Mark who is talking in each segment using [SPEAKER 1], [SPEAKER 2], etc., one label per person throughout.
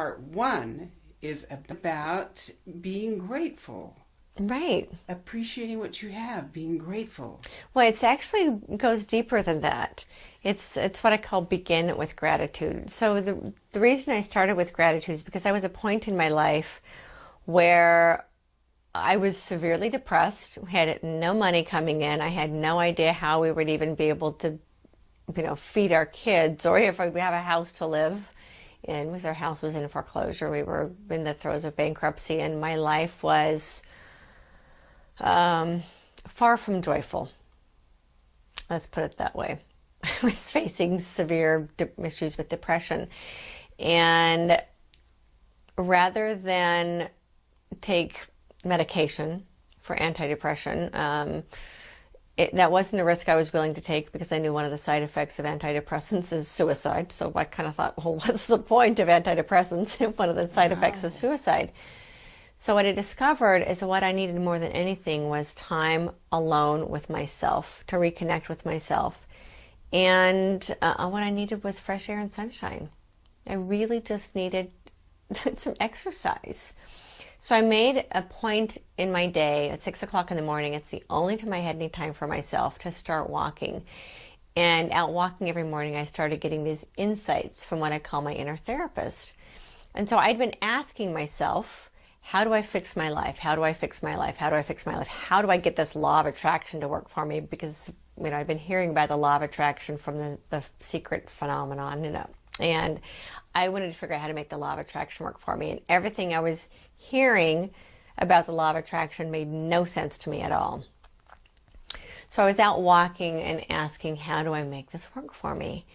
[SPEAKER 1] part one is about being grateful.
[SPEAKER 2] Right.
[SPEAKER 1] Appreciating what you have, being grateful.
[SPEAKER 2] Well, it's actually goes deeper than that. It's what I call begin with gratitude. So the reason I started with gratitude is because I was at a point in my life where I was severely depressed, had no money coming in. I had no idea how we would even be able to, feed our kids, or if we have a house to live in, because our house was in foreclosure. We were in the throes of bankruptcy, and my life was far from joyful. Let's put it that way. I was facing severe issues with depression. And rather than take medication for antidepressant, that wasn't a risk I was willing to take, because I knew one of the side effects of antidepressants is suicide. So I kind of thought, well, what's the point of antidepressants if one of the side effects is suicide? So what I discovered is that what I needed more than anything was time alone with myself, to reconnect with myself. And what I needed was fresh air and sunshine. I really just needed some exercise. So I made a point in my day at 6 o'clock in the morning. It's the only time I had any time for myself, to start walking. And out walking every morning, I started getting these insights from what I call my inner therapist. And so I'd been asking myself, how do I fix my life? How do I fix my life? How do I fix my life? How do I get this law of attraction to work for me? Because, I've been hearing about the law of attraction from the secret phenomenon, and I wanted to figure out how to make the law of attraction work for me. And everything I was hearing about the law of attraction made no sense to me at all. So I was out walking and asking, how do I make this work for me?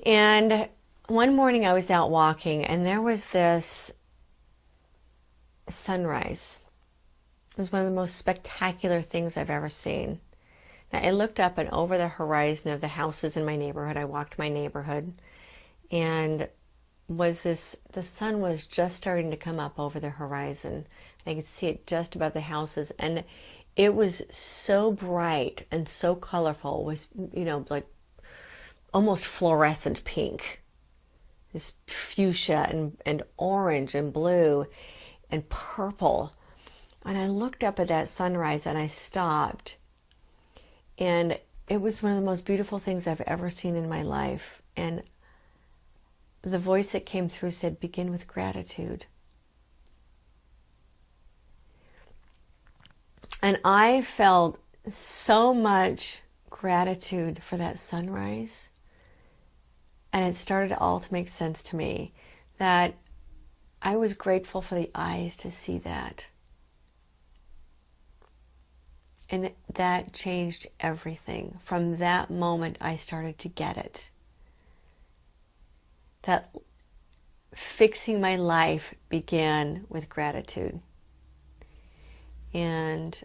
[SPEAKER 2] And one morning I was out walking, and there was this sunrise. It was one of the most spectacular things I've ever seen. Now, I looked up, and over the horizon of the houses in my neighborhood, I walked my neighborhood, and the sun was just starting to come up over the horizon. I could see it just above the houses, and it was so bright and so colorful. It was, like almost fluorescent pink, this fuchsia and orange and blue and purple. And I looked up at that sunrise, and I stopped. And it was one of the most beautiful things I've ever seen in my life. And the voice that came through said, begin with gratitude. And I felt so much gratitude for that sunrise. And it started all to make sense to me, that I was grateful for the eyes to see that. And that changed everything. From that moment, I started to get it. That fixing my life began with gratitude. And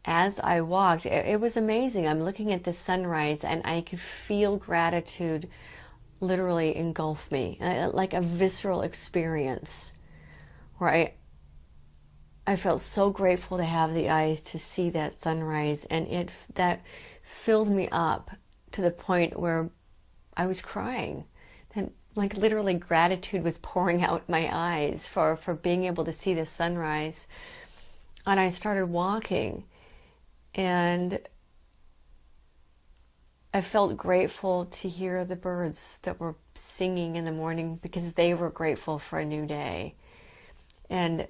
[SPEAKER 2] as I walked, it was amazing. I'm looking at the sunrise, and I could feel gratitude literally engulf me, like a visceral experience, where I felt so grateful to have the eyes to see that sunrise, and that filled me up to the point where I was crying. And like literally gratitude was pouring out my eyes for being able to see the sunrise. And I started walking, and I felt grateful to hear the birds that were singing in the morning, because they were grateful for a new day. And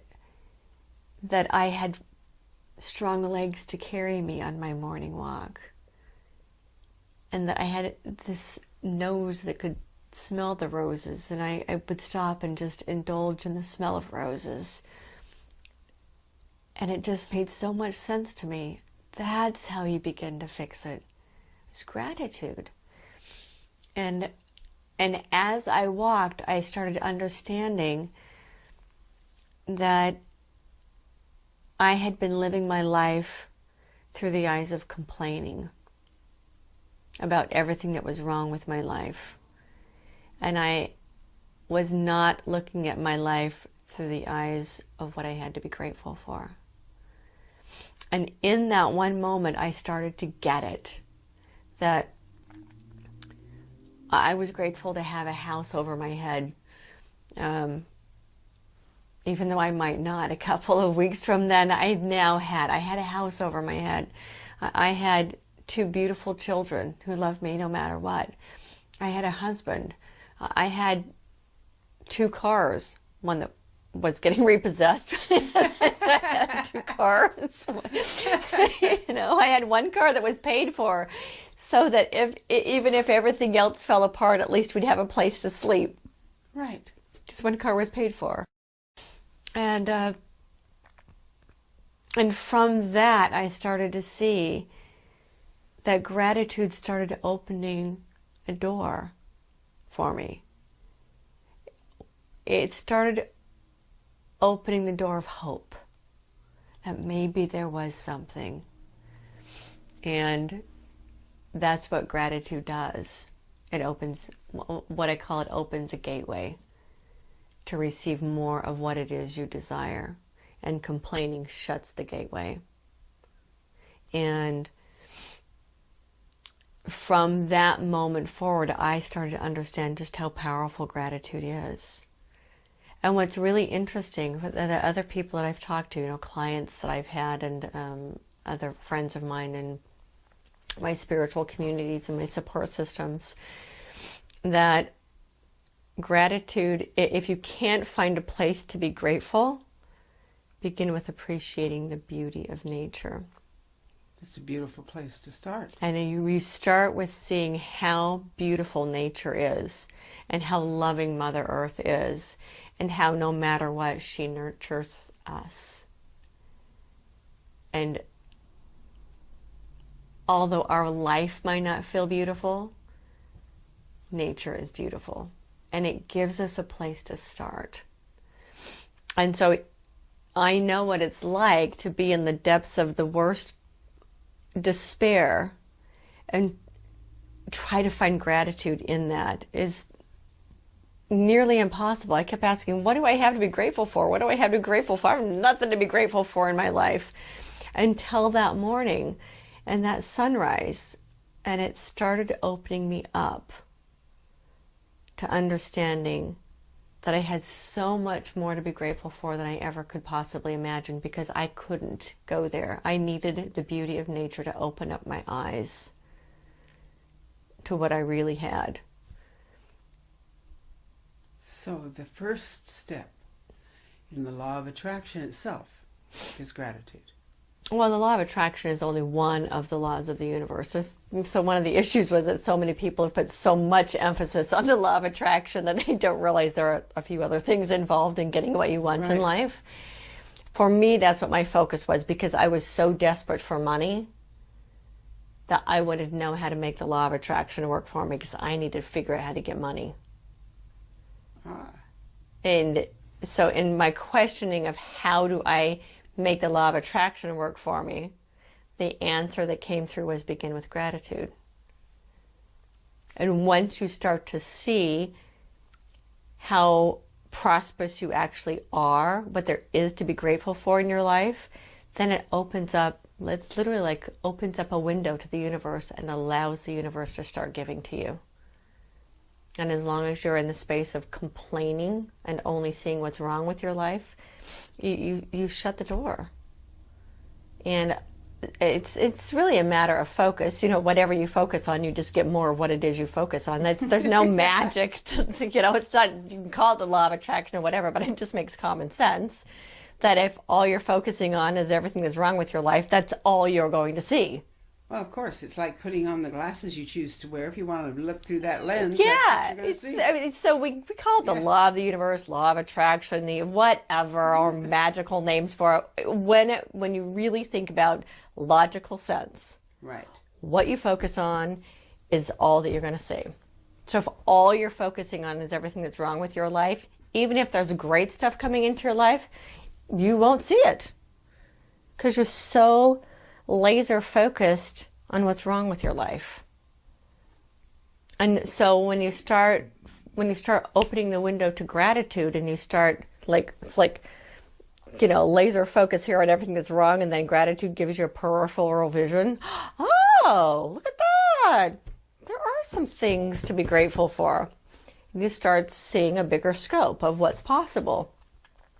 [SPEAKER 2] that I had strong legs to carry me on my morning walk. And that I had this nose that could smell the roses, and I would stop and just indulge in the smell of roses. And it just made so much sense to me. That's how you begin to fix it. It's gratitude. And as I walked, I started understanding that I had been living my life through the eyes of complaining about everything that was wrong with my life. And I was not looking at my life through the eyes of what I had to be grateful for. And in that one moment, I started to get it, that I was grateful to have a house over my head Even though I might not, a couple of weeks from then, I had a house over my head. I had 2 beautiful children who loved me no matter what. I had a husband. I had 2 cars, one that was getting repossessed. I had 2 cars. I had 1 car that was paid for, so that even if everything else fell apart, at least we'd have a place to sleep.
[SPEAKER 1] Right.
[SPEAKER 2] Just 1 car was paid for. And from that, I started to see that gratitude started opening a door for me. It started opening the door of hope, that maybe there was something. And that's what gratitude does. It opens, what I call it, opens a gateway to receive more of what it is you desire. And complaining shuts the gateway. And from that moment forward, I started to understand just how powerful gratitude is. And what's really interesting, the other people that I've talked to, clients that I've had, and other friends of mine in my spiritual communities and my support systems, that gratitude, if you can't find a place to be grateful, begin with appreciating the beauty of nature.
[SPEAKER 1] It's a beautiful place to start.
[SPEAKER 2] And you start with seeing how beautiful nature is, and how loving Mother Earth is, and how no matter what, she nurtures us. And although our life might not feel beautiful, nature is beautiful. And it gives us a place to start. And so I know what it's like to be in the depths of the worst despair and try to find gratitude in that is nearly impossible. I kept asking, what do I have to be grateful for? What do I have to be grateful for? I have nothing to be grateful for in my life. Until that morning and that sunrise. And it started opening me up to understanding that I had so much more to be grateful for than I ever could possibly imagine, because I couldn't go there. I needed the beauty of nature to open up my eyes to what I really had.
[SPEAKER 1] So the first step in the law of attraction itself is gratitude.
[SPEAKER 2] Well, the law of attraction is only one of the laws of the universe. So one of the issues was that so many people have put so much emphasis on the law of attraction that they don't realize there are a few other things involved in getting what you want in life. For me, that's what my focus was, because I was so desperate for money that I wanted to know how to make the law of attraction work for me, because I needed to figure out how to get money. And so in my questioning of how do I make the law of attraction work for me, the answer that came through was begin with gratitude. And once you start to see how prosperous you actually are, what there is to be grateful for in your life, then it opens up, it's literally like opens up a window to the universe and allows the universe to start giving to you. And as long as you're in the space of complaining and only seeing what's wrong with your life, you shut the door. And it's really a matter of focus. Whatever you focus on, you just get more of what it is you focus on. There's no magic. It's not, you can call it the law of attraction or whatever, but it just makes common sense that if all you're focusing on is everything that's wrong with your life, that's all you're going to see.
[SPEAKER 1] Well, of course, it's like putting on the glasses you choose to wear. If you want to look through that lens,
[SPEAKER 2] yeah,
[SPEAKER 1] that's what you're going to see.
[SPEAKER 2] So we call it the law of the universe, law of attraction, the whatever, or magical names for it. When you really think about logical sense,
[SPEAKER 1] right,
[SPEAKER 2] what you focus on is all that you're going to see. So if all you're focusing on is everything that's wrong with your life, even if there's great stuff coming into your life, you won't see it, because you're so laser focused on what's wrong with your life. And so when you start opening the window to gratitude, and you start it's like laser focus here on everything that's wrong, and then gratitude gives you a peripheral vision. Oh, look at that. There are some things to be grateful for. You start seeing a bigger scope of what's possible.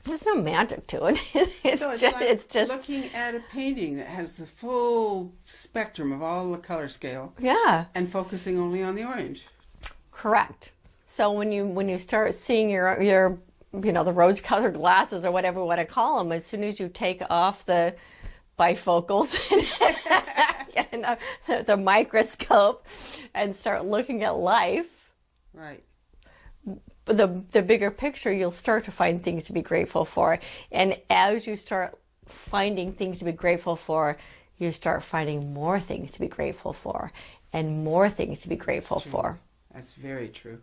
[SPEAKER 2] There's no magic to it.
[SPEAKER 1] It's just looking at a painting that has the full spectrum of all the color scale.
[SPEAKER 2] Yeah.
[SPEAKER 1] And focusing only on the orange.
[SPEAKER 2] Correct. So when you start seeing your the rose-colored glasses or whatever you want to call them, as soon as you take off the bifocals and the microscope and start looking at life,
[SPEAKER 1] right,
[SPEAKER 2] the bigger picture, you'll start to find things to be grateful for. And as you start finding things to be grateful for, you start finding more things to be grateful for and more things to be grateful for.
[SPEAKER 1] That's very true.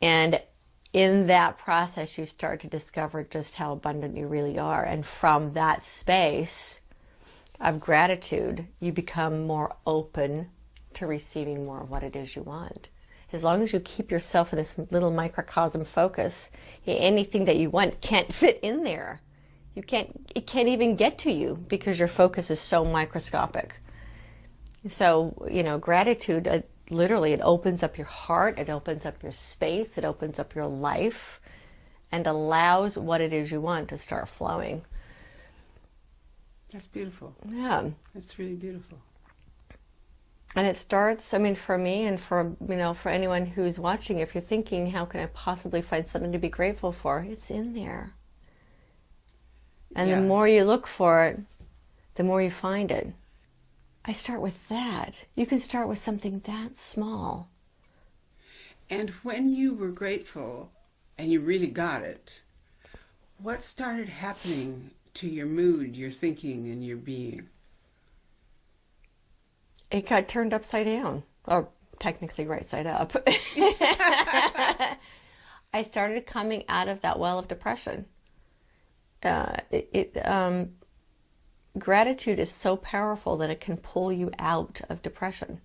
[SPEAKER 2] And in that process, you start to discover just how abundant you really are. And from that space of gratitude, you become more open to receiving more of what it is you want. As long as you keep yourself in this little microcosm focus, anything that you want can't fit in there. It can't even get to you because your focus is so microscopic. So, gratitude, literally, it opens up your heart, it opens up your space, it opens up your life, and allows what it is you want to start flowing.
[SPEAKER 1] That's beautiful.
[SPEAKER 2] Yeah.
[SPEAKER 1] That's really beautiful.
[SPEAKER 2] And it starts, for me and for anyone who's watching, if you're thinking, how can I possibly find something to be grateful for? It's in there. And the more you look for it, the more you find it. I start with that. You can start with something that small.
[SPEAKER 1] And when you were grateful and you really got it, what started happening to your mood, your thinking, and your being?
[SPEAKER 2] It got turned upside down, or technically right side up. I started coming out of that well of depression. Gratitude is so powerful that it can pull you out of depression.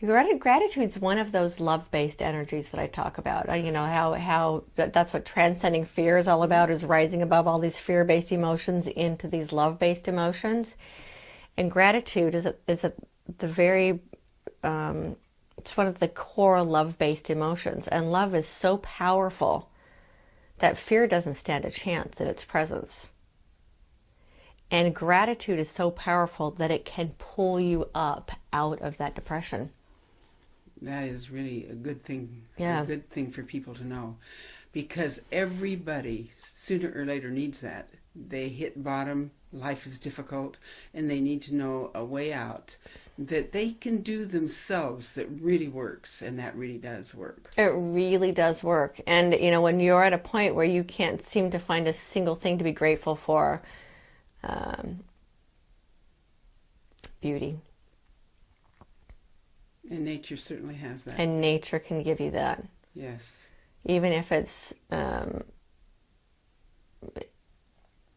[SPEAKER 2] Gratitude's one of those love-based energies that I talk about. How that's what Transcending Fear is all about, is rising above all these fear-based emotions into these love-based emotions. And gratitude is the very, it's one of the core love-based emotions. And love is so powerful that fear doesn't stand a chance in its presence. And gratitude is so powerful that it can pull you up out of that depression.
[SPEAKER 1] That is really a good thing.
[SPEAKER 2] Yeah.
[SPEAKER 1] A good thing for people to know. Because everybody, sooner or later, needs that. They hit bottom, life is difficult, and they need to know a way out that they can do themselves that really works, and that really does work.
[SPEAKER 2] It really does work. And, when you're at a point where you can't seem to find a single thing to be grateful for, beauty.
[SPEAKER 1] And nature certainly has that.
[SPEAKER 2] And nature can give you that.
[SPEAKER 1] Yes.
[SPEAKER 2] Even if it's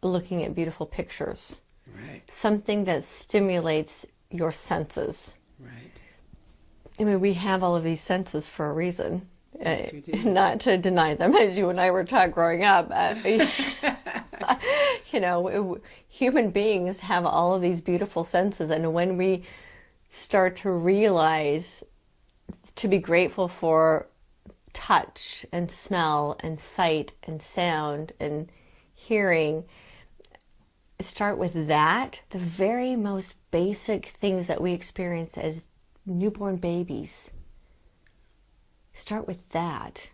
[SPEAKER 2] looking at beautiful pictures.
[SPEAKER 1] Right.
[SPEAKER 2] Something that stimulates your senses.
[SPEAKER 1] Right.
[SPEAKER 2] We have all of these senses for a reason.
[SPEAKER 1] Yes, we do.
[SPEAKER 2] Not to deny them, as you and I were taught growing up. Human beings have all of these beautiful senses, and when we start to realize to be grateful for touch and smell and sight and sound and hearing, start with that, the very most basic things that we experience as newborn babies. Start with that.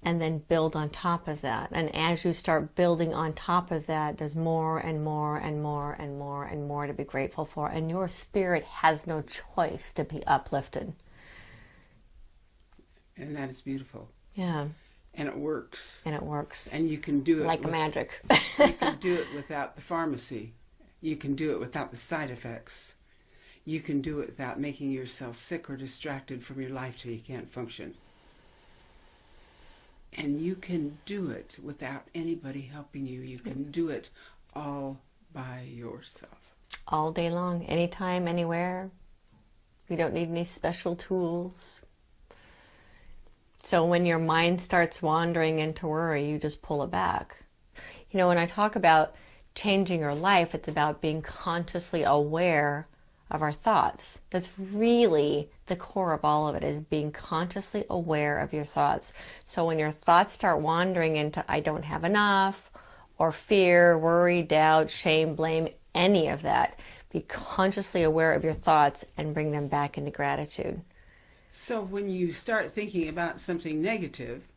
[SPEAKER 2] And then build on top of that. And as you start building on top of that, there's more and more and more and more and more to be grateful for. And your spirit has no choice to be uplifted.
[SPEAKER 1] And that is beautiful.
[SPEAKER 2] Yeah.
[SPEAKER 1] And it works.
[SPEAKER 2] And it works.
[SPEAKER 1] And you can do it
[SPEAKER 2] like magic.
[SPEAKER 1] You can do it without the pharmacy. You can do it without the side effects. You can do it without making yourself sick or distracted from your life till you can't function. And you can do it without anybody helping you. You can do it all by yourself.
[SPEAKER 2] All day long, anytime, anywhere. You don't need any special tools. So when your mind starts wandering into worry, you just pull it back. When I talk about changing your life, it's about being consciously aware of our thoughts. That's really the core of all of it, is being consciously aware of your thoughts. So when your thoughts start wandering into I don't have enough, or fear, worry, doubt, shame, blame, any of that, be consciously aware of your thoughts and bring them back into gratitude.
[SPEAKER 1] So when you start thinking about something negative,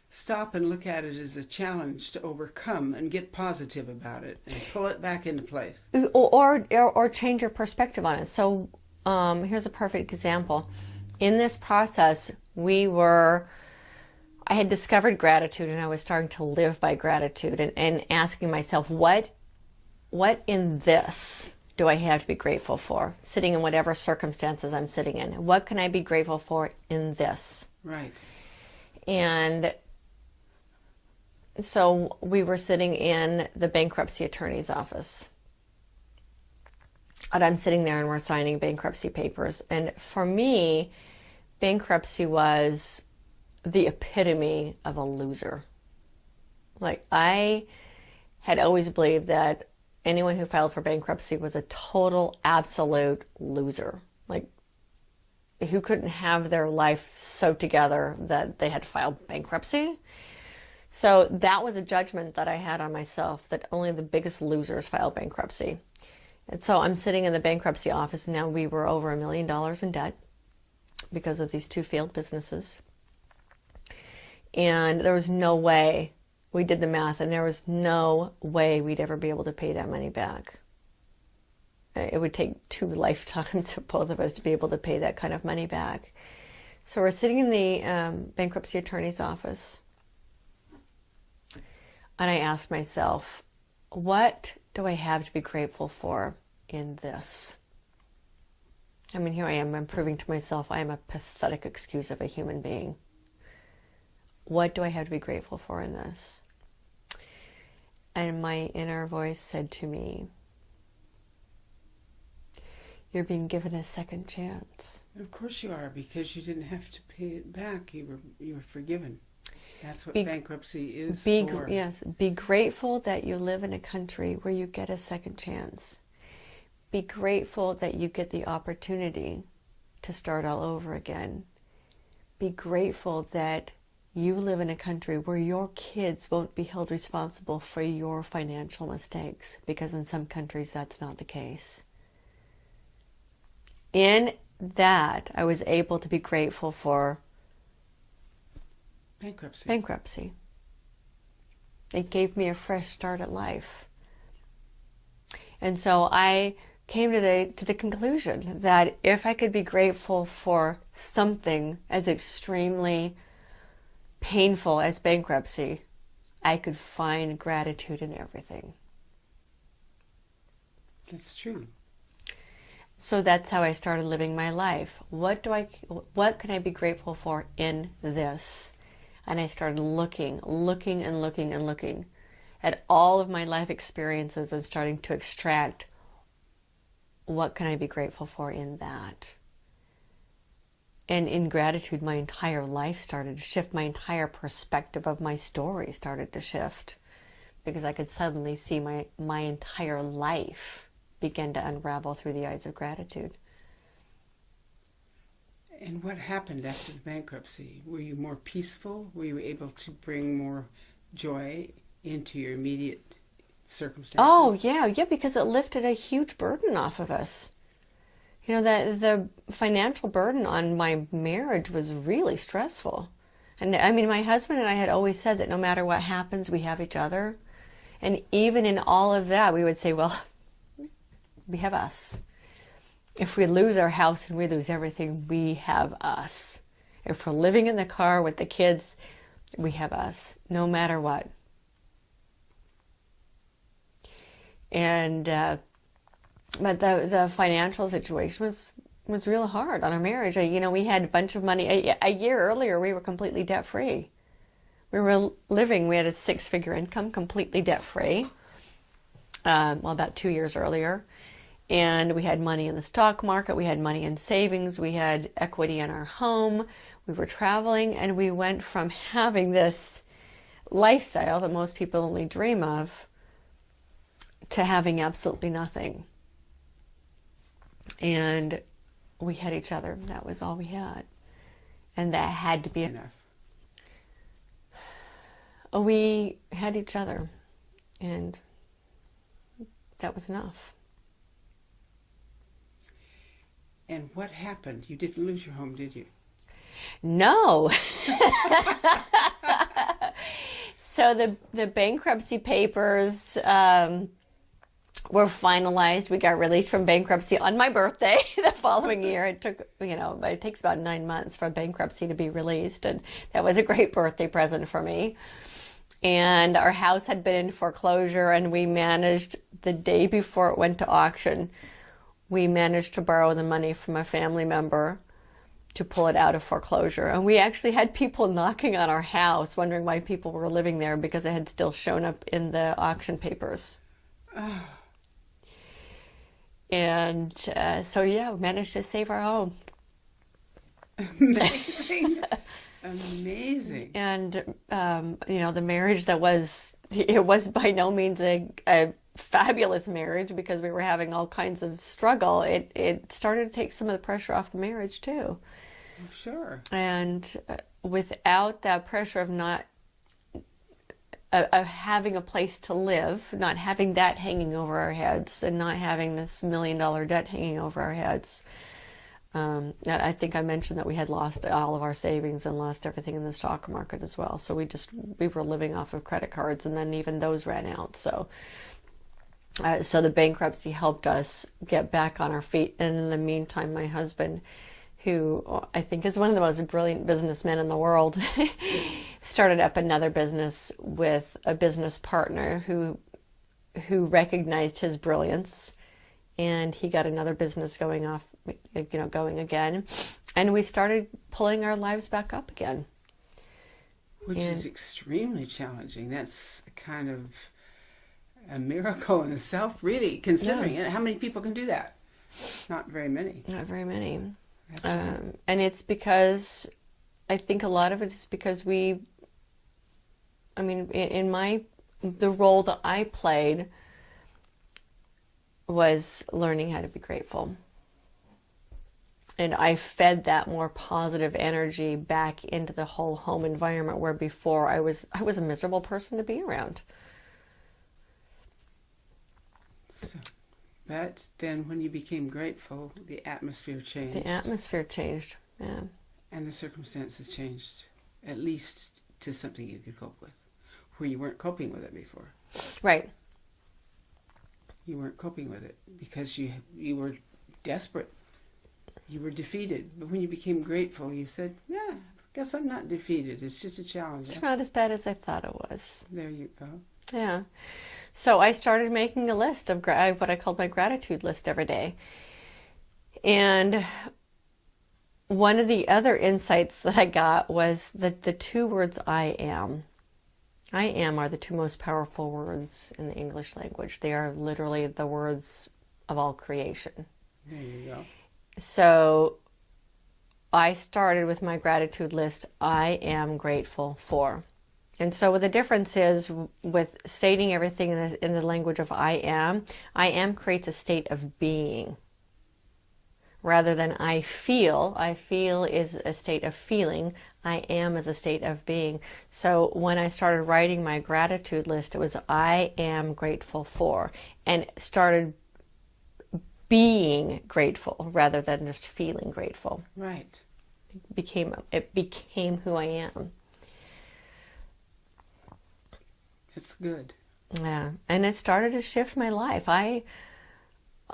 [SPEAKER 1] stop and look at it as a challenge to overcome and get positive about it and pull it back into place.
[SPEAKER 2] Or change your perspective on it. So here's a perfect example. In this process, I had discovered gratitude, and I was starting to live by gratitude, and asking myself, what in this do I have to be grateful for? Sitting in whatever circumstances I'm sitting in. What can I be grateful for in this?
[SPEAKER 1] Right.
[SPEAKER 2] And so we were sitting in the bankruptcy attorney's office. And I'm sitting there and we're signing bankruptcy papers. And for me, bankruptcy was the epitome of a loser. Like, I had always believed that anyone who filed for bankruptcy was a total, absolute loser. Like, who couldn't have their life so together that they had to file bankruptcy. So that was a judgment that I had on myself, that only the biggest losers file bankruptcy. And so I'm sitting in the bankruptcy office. Now, we were over $1 million in debt because of these two failed businesses. And there was no way, we did the math, and there was no way we'd ever be able to pay that money back. It would take 2 lifetimes of both of us to be able to pay that kind of money back. So we're sitting in the bankruptcy attorney's office. And I asked myself, what do I have to be grateful for in this? I mean, here I am, I'm proving to myself I am a pathetic excuse of a human being. What do I have to be grateful for in this? And my inner voice said to me, you're being given a second chance.
[SPEAKER 1] Of course you are, because you didn't have to pay it back. You were forgiven. That's what bankruptcy is for.
[SPEAKER 2] Yes, be grateful that you live in a country where you get a second chance. Be grateful that you get the opportunity to start all over again. Be grateful that you live in a country where your kids won't be held responsible for your financial mistakes, because in some countries that's not the case. In that, I was able to be grateful for bankruptcy. It gave me a fresh start at life. And so I came to the conclusion that if I could be grateful for something as extremely painful as bankruptcy, I could find gratitude in everything.
[SPEAKER 1] That's true.
[SPEAKER 2] So that's how I started living my life. What can I be grateful for in this? And I started looking at all of my life experiences and starting to extract, what can I be grateful for in that? And in gratitude, my entire life started to shift. My entire perspective of my story started to shift, because I could suddenly see my entire life begin to unravel through the eyes of gratitude.
[SPEAKER 1] And what happened after the bankruptcy? Were you more peaceful? Were you able to bring more joy into your immediate circumstances?
[SPEAKER 2] Oh, yeah, because it lifted a huge burden off of us. You know, the financial burden on my marriage was really stressful. And I mean, my husband and I had always said that no matter what happens, we have each other. And even in all of that, we would say, well, we have us. If we lose our house and we lose everything, we have us. If we're living in the car with the kids, we have us, no matter what. And but the financial situation was real hard on our marriage. We had a bunch of money. A year earlier, we were completely debt-free. We had a 6-figure income, completely debt-free. About 2 years earlier. And we had money in the stock market, we had money in savings, we had equity in our home, we were traveling, and we went from having this lifestyle that most people only dream of to having absolutely nothing. And we had each other. That was all we had. And that had to be
[SPEAKER 1] enough.
[SPEAKER 2] We had each other. And that was enough.
[SPEAKER 1] And what happened? You didn't lose your home, did you?
[SPEAKER 2] No. So the bankruptcy papers were finalized. We got released from bankruptcy on my birthday the following year. It took, it takes about 9 months for bankruptcy to be released. And that was a great birthday present for me. And our house had been in foreclosure, and we managed, the day before it went to auction, we managed to borrow the money from a family member to pull it out of foreclosure. And we actually had people knocking on our house wondering why people were living there, because it had still shown up in the auction papers.
[SPEAKER 1] Oh.
[SPEAKER 2] And so, yeah, we managed to save our home.
[SPEAKER 1] Amazing. Amazing.
[SPEAKER 2] And, the marriage it was by no means a fabulous marriage, because we were having all kinds of struggle. It started to take some of the pressure off the marriage too.
[SPEAKER 1] Sure.
[SPEAKER 2] And without that pressure of not of having a place to live, not having that hanging over our heads, and not having this $1 million debt hanging over our heads. I think I mentioned that we had lost all of our savings and lost everything in the stock market as well. So we were living off of credit cards, and then even those ran out. So the bankruptcy helped us get back on our feet. And in the meantime, my husband, who I think is one of the most brilliant businessmen in the world, started up another business with a business partner who recognized his brilliance, and he got another business going again, and we started pulling our lives back up again.
[SPEAKER 1] Which is extremely challenging. That's kind of a miracle in itself, really, considering it. How many people can do that? Not very many.
[SPEAKER 2] Not very many.
[SPEAKER 1] Right.
[SPEAKER 2] And it's because, I think a lot of it is because the role that I played was learning how to be grateful. And I fed that more positive energy back into the whole home environment, where before I was a miserable person to be around.
[SPEAKER 1] So, but then when you became grateful, the atmosphere changed.
[SPEAKER 2] The atmosphere changed, yeah.
[SPEAKER 1] And the circumstances changed, at least to something you could cope with, where you weren't coping with it before.
[SPEAKER 2] Right.
[SPEAKER 1] You weren't coping with it because you were desperate. You were defeated. But when you became grateful, you said, yeah, I guess I'm not defeated. It's just a challenge.
[SPEAKER 2] It's not as bad as I thought it was.
[SPEAKER 1] There you go.
[SPEAKER 2] Yeah. So I started making a list of what I called my gratitude list every day. And one of the other insights that I got was that the two words I am are the two most powerful words in the English language. They are literally the words of all creation.
[SPEAKER 1] There you go.
[SPEAKER 2] So I started with my gratitude list, I am grateful for. And so the difference is with stating everything in the language of I am creates a state of being. Rather than I feel is a state of feeling, I am is a state of being. So when I started writing my gratitude list, it was I am grateful for, and started being grateful rather than just feeling grateful.
[SPEAKER 1] Right.
[SPEAKER 2] It became who I am.
[SPEAKER 1] It's good.
[SPEAKER 2] Yeah, and it started to shift my life. I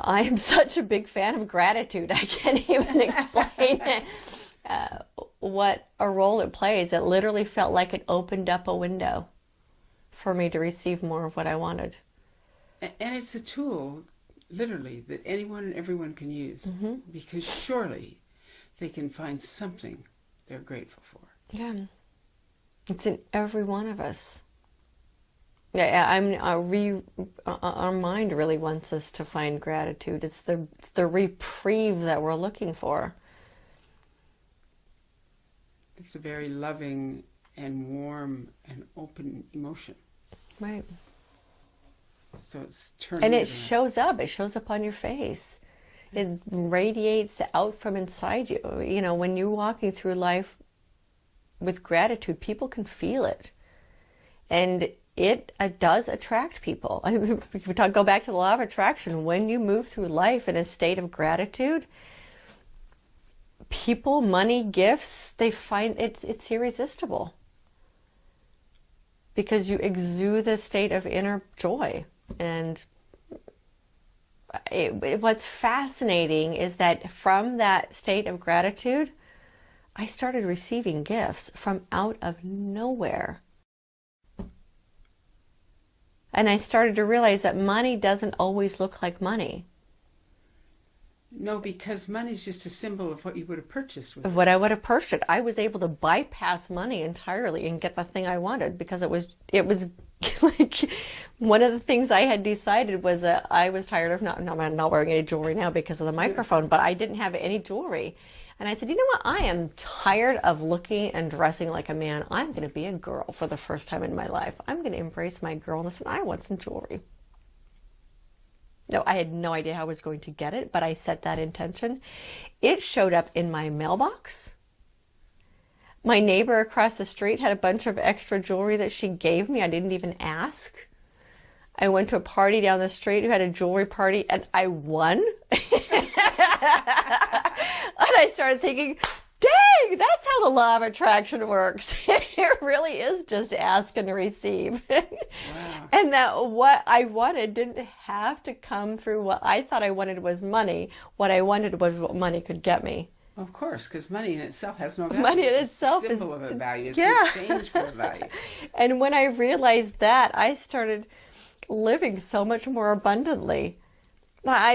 [SPEAKER 2] am such a big fan of gratitude. I can't even explain what a role it plays. It literally felt like it opened up a window for me to receive more of what I wanted.
[SPEAKER 1] And it's a tool, literally, that anyone and everyone can use. Mm-hmm. Because surely they can find something they're grateful for.
[SPEAKER 2] Yeah. It's in every one of us. Yeah, our mind really wants us to find gratitude. It's the reprieve that we're looking for.
[SPEAKER 1] It's a very loving and warm and open emotion.
[SPEAKER 2] Right.
[SPEAKER 1] So it's turning.
[SPEAKER 2] And it shows up. It shows up on your face. It radiates out from inside you. You know, when you're walking through life with gratitude, people can feel it. And it does attract people. If we go back to the law of attraction, when you move through life in a state of gratitude, people, money, gifts, they find it's irresistible. Because you exude a state of inner joy. And what's fascinating is that from that state of gratitude, I started receiving gifts from out of nowhere. And I started to realize that money doesn't always look like money.
[SPEAKER 1] No, because money's just a symbol of what you would have purchased with
[SPEAKER 2] Of what I would have purchased. I was able to bypass money entirely and get the thing I wanted because it was like one of the things I had decided was that I was tired of I'm not wearing any jewelry now because of the microphone, but I didn't have any jewelry. And I said, you know what? I am tired of looking and dressing like a man. I'm going to be a girl for the first time in my life. I'm going to embrace my girlness and I want some jewelry. No, I had no idea how I was going to get it, but I set that intention. It showed up in my mailbox. My neighbor across the street had a bunch of extra jewelry that she gave me. I didn't even ask. I went to a party down the street who had a jewelry party and I won. And I started thinking, dang, that's how the law of attraction works. It really is just ask and receive. Wow. And that what I wanted didn't have to come through what I thought I wanted was money. What I wanted was what money could get me.
[SPEAKER 1] Of course, because money in itself has no value.
[SPEAKER 2] Money in itself
[SPEAKER 1] is a symbol of a value. It's
[SPEAKER 2] yeah.
[SPEAKER 1] exchange for a value.
[SPEAKER 2] And when I realized that, I started living so much more abundantly.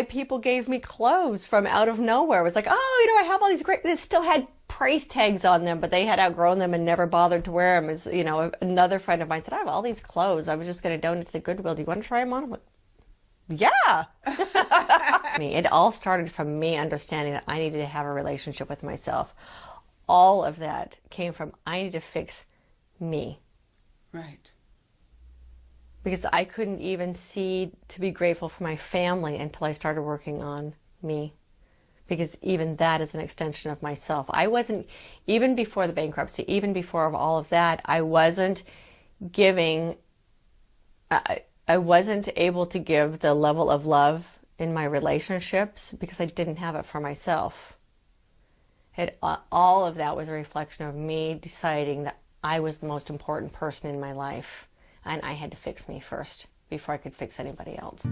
[SPEAKER 2] People gave me clothes from out of nowhere. It was like, oh, you know, I have all these great, they still had price tags on them, but they had outgrown them and never bothered to wear them. As you know, another friend of mine said, I have all these clothes. I was just going to donate to the Goodwill. Do you want to try them on? I'm like, yeah. It all started from me understanding that I needed to have a relationship with myself. All of that came from I need to fix me.
[SPEAKER 1] Right.
[SPEAKER 2] Because I couldn't even see to be grateful for my family until I started working on me. Because even that is an extension of myself. I wasn't, even before the bankruptcy, even before all of that, I wasn't giving, I wasn't able to give the level of love in my relationships because I didn't have it for myself. All of that was a reflection of me deciding that I was the most important person in my life. And I had to fix me first before I could fix anybody else.